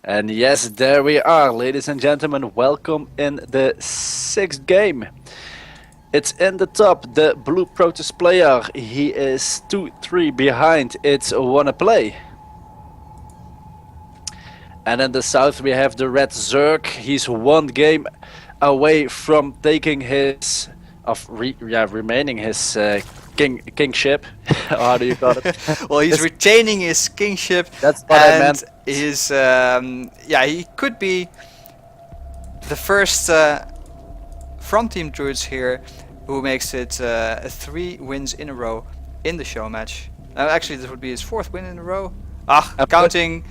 And yes, there we are, ladies and gentlemen. Welcome in the sixth game. It's in the top, the blue Protoss player. He is 2-3 behind. It's Wonnaplay. And in the south we have the red Zerg. He's one game away from taking his remaining his kingship. How do you call it? Well, he's retaining his kingship. That's what I meant. His he could be the first from Team Druidz here who makes it 3 wins in a row in the show match. Actually, this would be his 4th win in a row. Counting.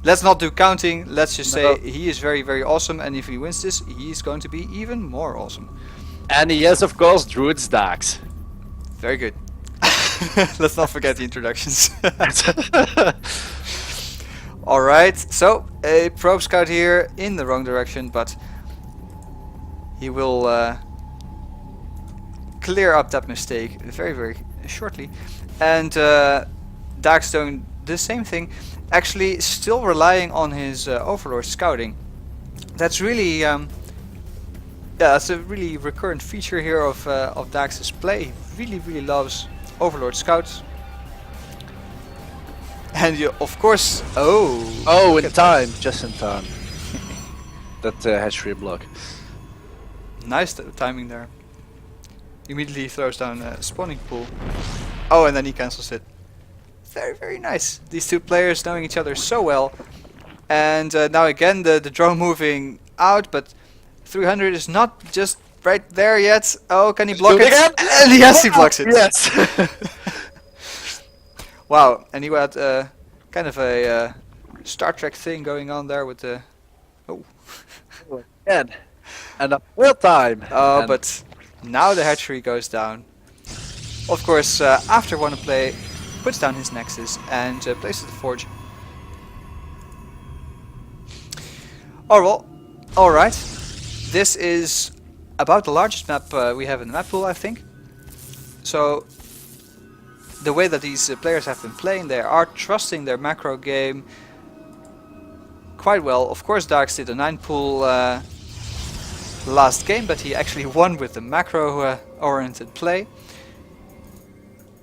Let's not do counting. Let's just say he is very, very awesome, and if he wins this, he's going to be even more awesome. And he is, of course, Druidz Daax. Very good. Let's not forget the introductions. Alright, so a probe scout here in the wrong direction, but he will clear up that mistake very, very shortly. And Daax doing the same thing, actually still relying on his Overlord scouting. That's really, that's a really recurrent feature here of Daax's play. He really loves Overlord scouts. And you, of course, in time, just in time. That hatchery block. Nice timing there. Immediately throws down a spawning pool. Oh, and then he cancels it. Very, very nice. These two players knowing each other so well. And now again the drone moving out, but 300 is not just right there yet. Oh, can he block it? And yes, he blocks it. Yes. Wow, and he had kind of a Star Trek thing going on there with the... Oh. and a real time. Oh, but now the hatchery goes down. Of course, after Wonnaplay puts down his Nexus and places the forge. Oh well, alright. This is about the largest map we have in the map pool, I think. So, the way that these players have been playing, they are trusting their macro game quite well. Of course, Daax did a 9 pool last game, but he actually won with the macro oriented play.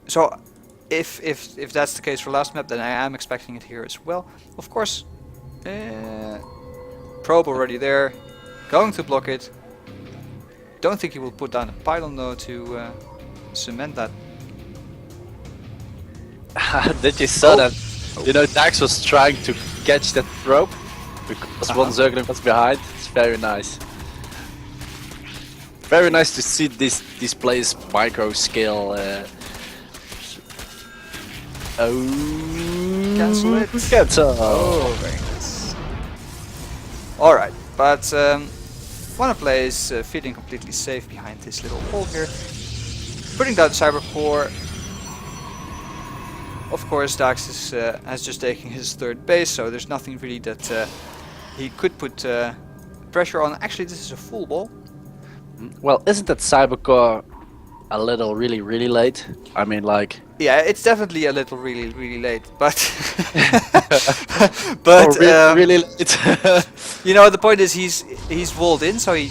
So, if that's the case for last map, then I am expecting it here as well. Of course, probe already there, going to block it. Don't think he will put down a pylon though to cement that. Did you saw that? You know, Daax was trying to catch that rope because one Zergling was behind. It's very nice. Very nice to see these players micro scale. Cancel it. Cancel. Oh, very nice. Alright, but Wonnaplay is feeling completely safe behind this little hole here. Putting down Cyber Core. Of course, Daax is, has just taken his 3rd base, so there's nothing really that he could put pressure on. Actually, this is a full ball. Well, isn't that Cybercore a little really late? I mean, like... Yeah, it's definitely a little really late, but... but really late. you know, the point is he's walled in, so he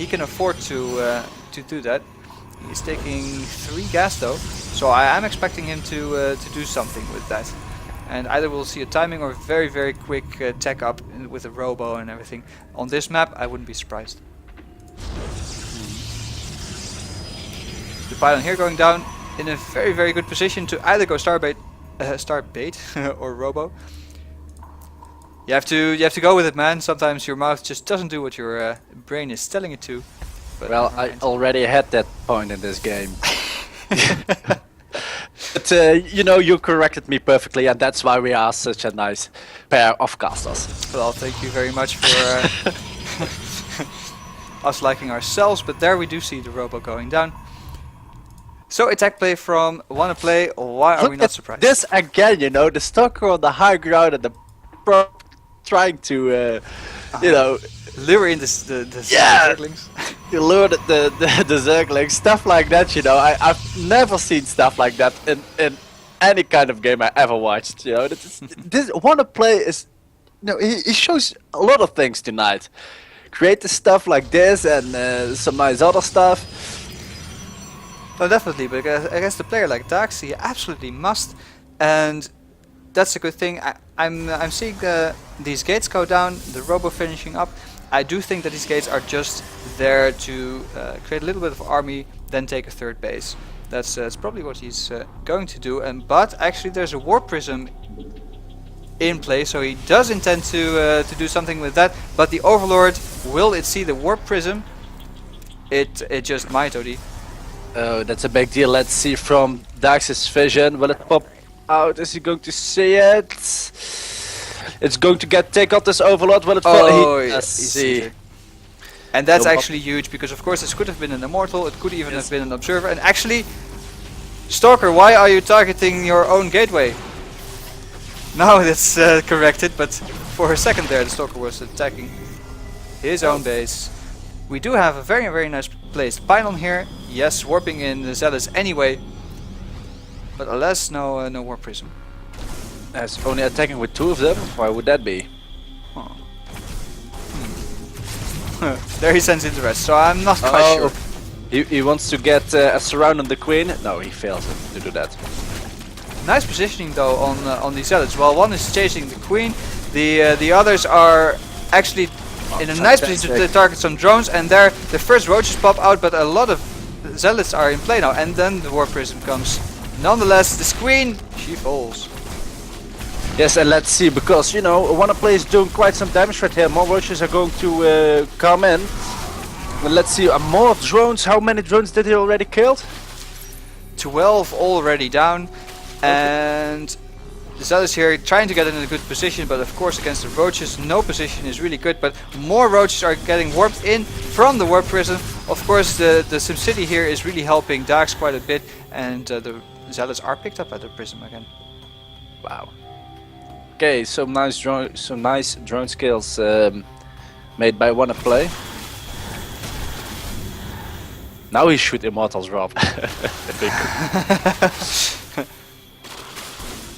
can afford to do that. He's taking 3 gas though, so I am expecting him to do something with that. And either we'll see a timing or very quick tech up with a robo and everything. On this map, I wouldn't be surprised. The pylon here going down in a very good position to either go starbait or robo. You have to go with it, man. Sometimes your mouth just doesn't do what your brain is telling it to. But well, I already had that point in this game. But you know, you corrected me perfectly, and that's why we are such a nice pair of casters. Well, thank you very much for us liking ourselves, but there we do see the robo going down. So attack play from Wonnaplay. Why are we not surprised? This again, you know, the stalker on the high ground and the pro trying to, you know, lure in the Zerglings. You lure the Zerglings, stuff like that. You know, I've never seen stuff like that in any kind of game I ever watched. You know, this Wonnaplay is No, he shows a lot of things tonight. Creative stuff like this and some nice other stuff. No, definitely, but against a player like Daax, he absolutely must, and that's a good thing. I'm seeing these gates go down, the robo finishing up. I do think that these gates are just there to create a little bit of army, then take a third base. That's probably what he's going to do. But actually, there's a warp prism in play, so he does intend to do something with that. But the Overlord, will it see the warp prism? It just might, Odie. Oh, that's a big deal. Let's see from Daax's vision. Will it pop out? Is he going to see it? It's going to take out this Overlord. Will it fall? Oh, He yeah, does see. And that's No, actually huge, because of course this could have been an Immortal, it could even have been an Observer, and actually, Stalker, why are you targeting your own gateway? Now that's corrected, but for a second there the Stalker was attacking his own base. We do have a very, very nice placed pylon here, yes, warping in the Zealots anyway, but alas, no Warp Prism. As only attacking with 2 of them? Why would that be? Oh. There he sends in the rest, so I'm not quite sure. He wants to get a surround on the Queen. No, he fails to do that. Nice positioning though on the Zealots. While one is chasing the Queen, the others are actually in a nice position to target some drones, and there the first roaches pop out, but a lot of Zealots are in play now, and then the Warp Prism comes. Nonetheless, this Queen, she falls. Yes, and let's see, because, you know, Wonnaplay is doing quite some damage right here. More roaches are going to come in. Well, let's see, more drones. How many drones did he already killed? 12 already down, and the Zealots here trying to get in a good position, but of course against the roaches no position is really good, but more roaches are getting warped in from the Warp Prism. Of course the SimCity here is really helping Daax quite a bit, and the Zealots are picked up at the Prism again. Wow. Okay, some nice drone skills made by Wonnaplay. Now he shoot Immortals, Rob.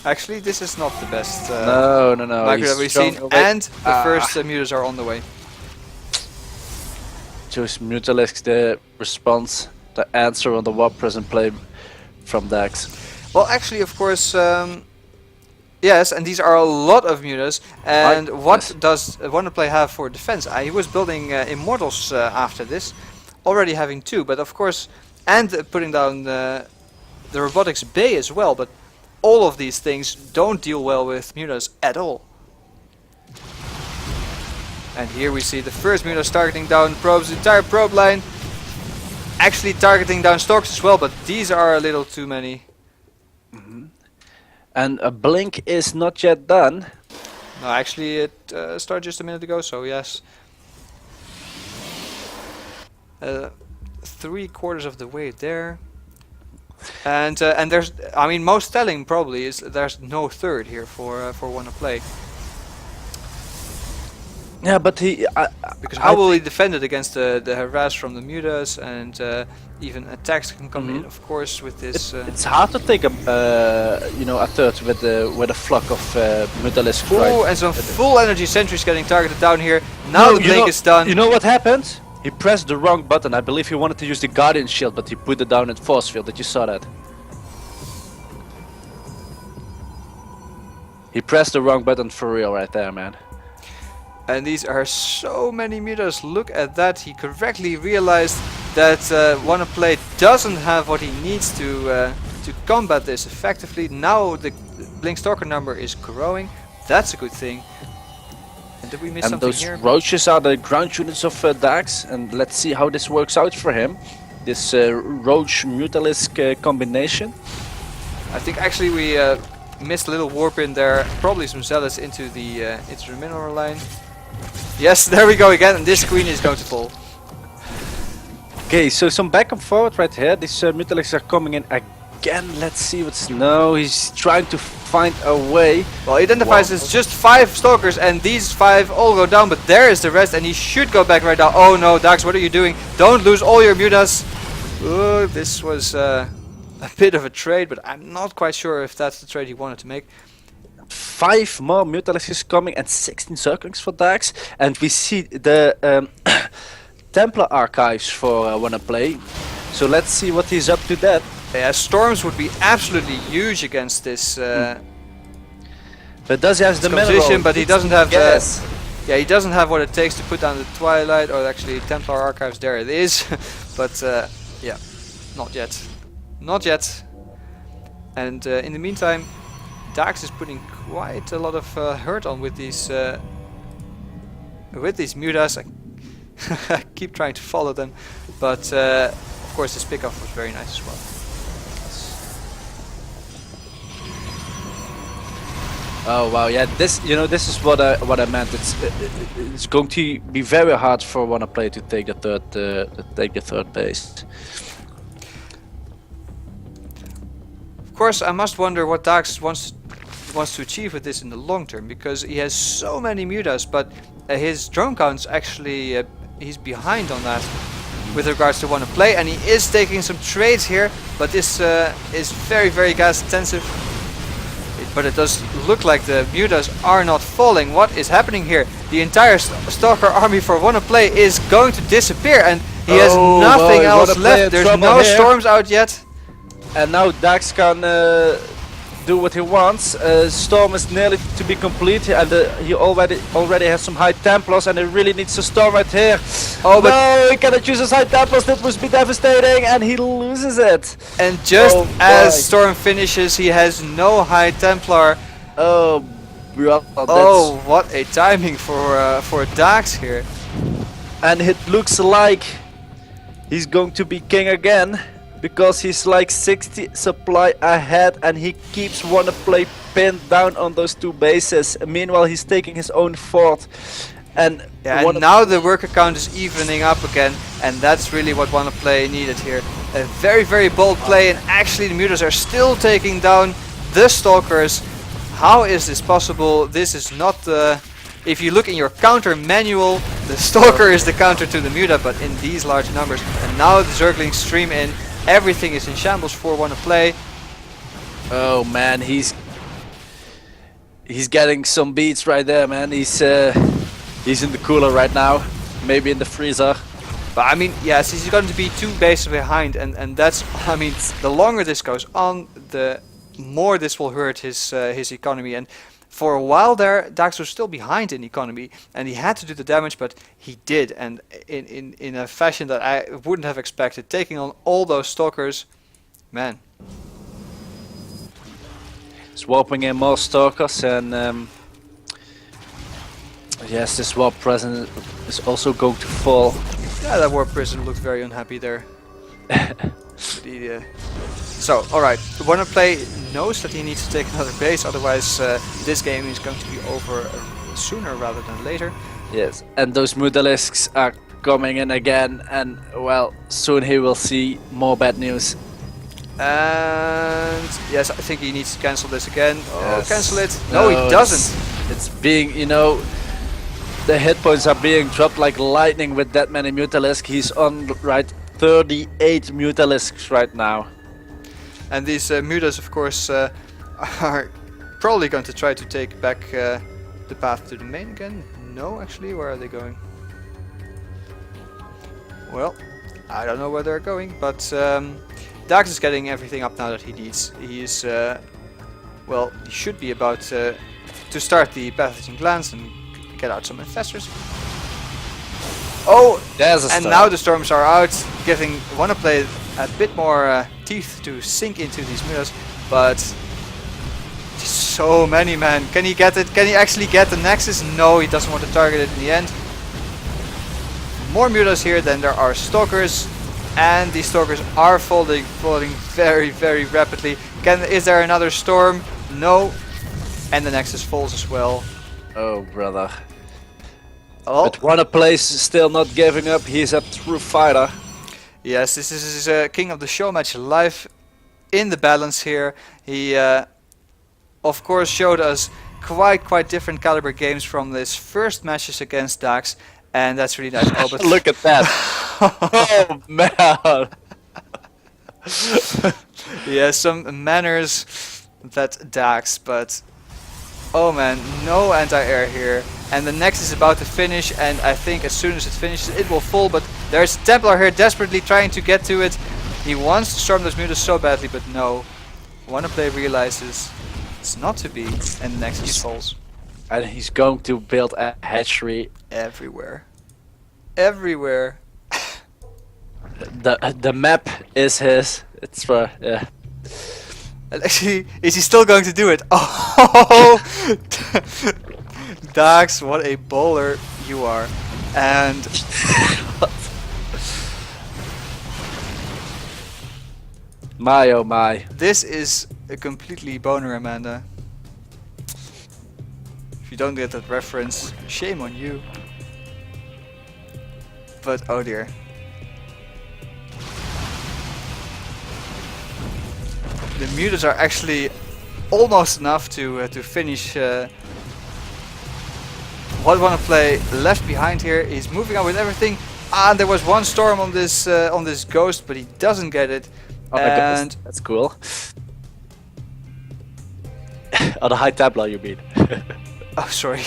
Actually, this is not the best no. micro that we've seen, and the first mutas are on the way. Choose Mutalisk, the response, the answer on the Warp Prism play from Daax. Well, actually, of course, yes, and these are a lot of mutas. And what does Wonnaplay have for defense? He was building Immortals after this, already having 2, but of course, and putting down the Robotics Bay as well, but all of these things don't deal well with mutas at all. And here we see the first mutas targeting down probes, the entire probe line. Actually targeting down stalks as well, but these are a little too many. And a blink is not yet done. No, actually it started just a minute ago, so yes. 3/4 of the way there. And there's, I mean, most telling probably is there's no third here for Wonnaplay. Yeah, but he... because how will he defend it against the harass from the mutas, and even attacks can come in, of course, with this. It's hard to take you know, a third with a flock of Mutalisk. Oh, and some full energy sentries getting targeted down here. Now the blink is done. You know what happened? He pressed the wrong button. I believe he wanted to use the Guardian Shield, but he put it down in force field. Did you saw that? He pressed the wrong button for real right there, man. And these are so many mutas. Look at that. He correctly realized that Wonnaplay doesn't have what he needs to combat this effectively. Now the Blink Stalker number is growing. That's a good thing. And did we miss something here? And those roaches are the ground units of Daax, and let's see how this works out for him. This roach Mutalisk combination. I think actually we missed a little warp in there. Probably some zealots into the mineral line. Yes, there we go again, and this queen is going to fall. Okay, so some back and forward right here. These Mutalisks are coming in again. Let's see what's... No, he's trying to find a way. Well, he identifies as just 5 stalkers, and these 5 all go down, but there is the rest, and he should go back right now. Oh no, Daax, what are you doing? Don't lose all your mutas. Oh, this was a bit of a trade, but I'm not quite sure if that's the trade he wanted to make. 5 more Mutalisks coming and 16 circlings for Daax. And we see the Templar archives for Wonnaplay. So let's see what he's up to that. Yeah, storms would be absolutely huge against this. But does he have the composition? mineral? But he doesn't have Yes. Yeah, he doesn't have what it takes to put down the Twilight, or actually Templar Archives. There it is, but yeah, not yet, not yet. And in the meantime, Daax is putting quite a lot of hurt on with these Mutas. I keep trying to follow them, but of course this pickoff was very nice as well. Oh wow, yeah. This, this is what I meant. It's going to be very hard for Wonnaplay to take the third base. Of course, I must wonder what Daax wants to achieve with this in the long term, because he has so many Mutas, but his drone count's actually he's behind on that with regards to Wonnaplay, and he is taking some trades here, but this is very gas intensive. But it does look like the Mutas are not falling. What is happening here? The entire Stalker army for Wonnaplay is going to disappear, and he has nothing else left. There's no storms out yet. And now Daax can do what he wants. Storm is nearly to be complete, and he already has some high Templars, and he really needs to storm right here. Oh, but no, he cannot use his high Templars. That must be devastating, and he loses it. And just as Storm finishes, he has no high Templar. Oh, well, oh, what a timing for Daax here. And it looks like he's going to be king again, because he's like 60 supply ahead, and he keeps Wonnaplay pinned down on those 2 bases. Meanwhile, he's taking his own fort. And, yeah, and now the worker count is evening up again, and that's really what Wonnaplay needed here. A very bold play, and actually the Mutas are still taking down the Stalkers. How is this possible? This is not if you look in your counter manual, the Stalker is the counter to the Muta, but in these large numbers. And now the Zerglings stream in. Everything is in shambles for Wonnaplay. Oh man, he's getting some beats right there, man. He's in the cooler right now, maybe in the freezer. But I mean, yes, he's going to be 2 bases behind, and that's, I mean, the longer this goes on, the more this will hurt his economy. And for a while there, Daax was still behind in economy, and he had to do the damage, but he did, and in a fashion that I wouldn't have expected, taking on all those Stalkers. Man. Swapping in more Stalkers, and yes, this Warp Prison is also going to fall. Yeah, that Warp Prison looked very unhappy there. So, alright, Wonnaplay knows that he needs to take another base, otherwise this game is going to be over sooner rather than later. Yes, and those Mutalisks are coming in again, and well, soon he will see more bad news. And yes, I think he needs to cancel this again. Oh, yes. Cancel it. No, he doesn't. It's being, the hit points are being dropped like lightning with that many Mutalisks. He's on 38 Mutalisks right now. And these Mutas, of course, are probably going to try to take back the path to the main again. No, actually, where are they going? Well, I don't know where they're going, but Daax is getting everything up now that he needs. He's, well, he should be about to start the Pathogen Glance and get out some Infestors. Oh, there's a and now the Storms are out, giving Wonnaplay a bit more teeth to sink into these Mutas, but just so many, man. Can he get it? Can he actually get the Nexus? No, he doesn't want to target it in the end. More Mutas here than there are Stalkers, and these Stalkers are falling very rapidly. Is there another Storm? No, and the Nexus falls as well. Oh, brother. Oh. But Wonnaplay is still not giving up. He's a true fighter. Yes, this is King-of-the-Showmatch live in the balance here. He, of course, showed us quite different caliber games from his first matches against Daax, and that's really nice. Oh, but look at that! Oh man! Yeah, some manners, that Daax, but Oh man, no anti-air here. And the next is about to finish, and I think as soon as it finishes it will fall, but there's Templar here desperately trying to get to it. He wants to storm those mutas so badly, but no. Wonnaplay realizes it's not to be, and the Nexus falls. And he's going to build a hatchery. Everywhere. Everywhere. The map is his. It's for yeah. And actually, is he still going to do it? Oh! Daax, what a bowler you are. And My oh my. this is a completely boner, Amanda. If you don't get that reference, shame on you. But oh dear. The mutas are actually almost enough to finish what Wonnaplay left behind here. He's moving on with everything. And there was one storm on this ghost, but he doesn't get it. Oh my goodness, that's cool. Oh, the high Templar, you mean? Oh, sorry.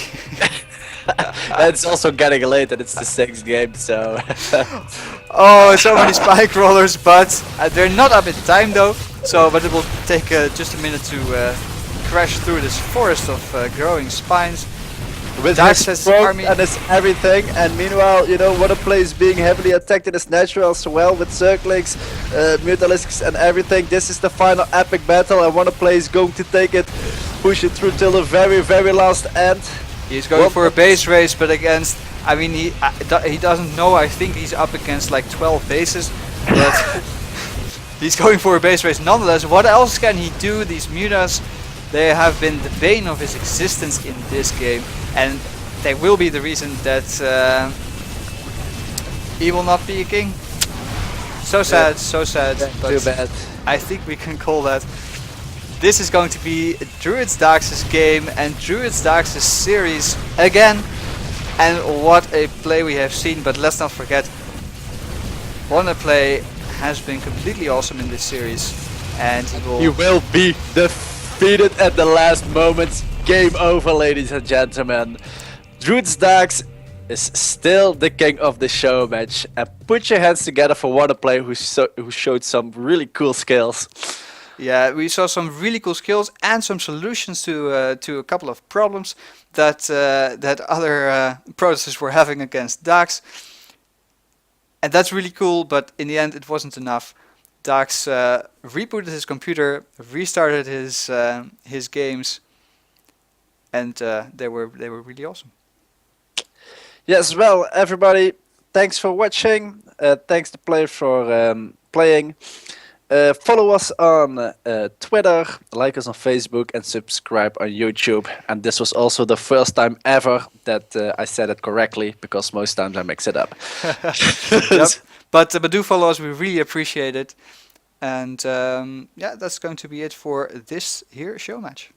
It's also getting late and it's the 6th game, so... Oh, so many spike rollers, but they're not up in time though. So, but it will take just a minute to crash through this forest of growing spines. With Daax his has throat army. and his everything, and meanwhile, you know, Wonnaplay is being heavily attacked in his natural as well with circlings, mutalisks and everything. This is the final epic battle and Wonnaplay is going to take it, push it through till the very, very last end. He's going for a base race, but against, I mean, he doesn't know. I think he's up against like 12 bases, but he's going for a base race nonetheless. What else can he do? These mutas, they have been the bane of his existence in this game, and they will be the reason that he will not be a king. So sad, so sad. Yeah, But too bad. I think we can call that. This is going to be Druidz Daax's game and Druidz Daax's series again. And what a play we have seen, but let's not forget, Wonnaplay has been completely awesome in this series. And He will be defeated at the last moments. Game over, ladies and gentlemen. Druidz Daax is still the king of the show match. And put your hands together for Wonnaplay, who showed some really cool skills. Yeah, we saw some really cool skills and some solutions to a couple of problems that that other processes were having against Daax, and that's really cool. But in the end, it wasn't enough. Daax rebooted his computer, restarted his games, and they were really awesome. Yes, well, everybody, thanks for watching. Thanks to Play for playing. Follow us on Twitter, like us on Facebook, and subscribe on YouTube. And this was also the first time ever that I said it correctly, because most times I mix it up. Yep. But do follow us, we really appreciate it. And yeah, that's going to be it for this here show match.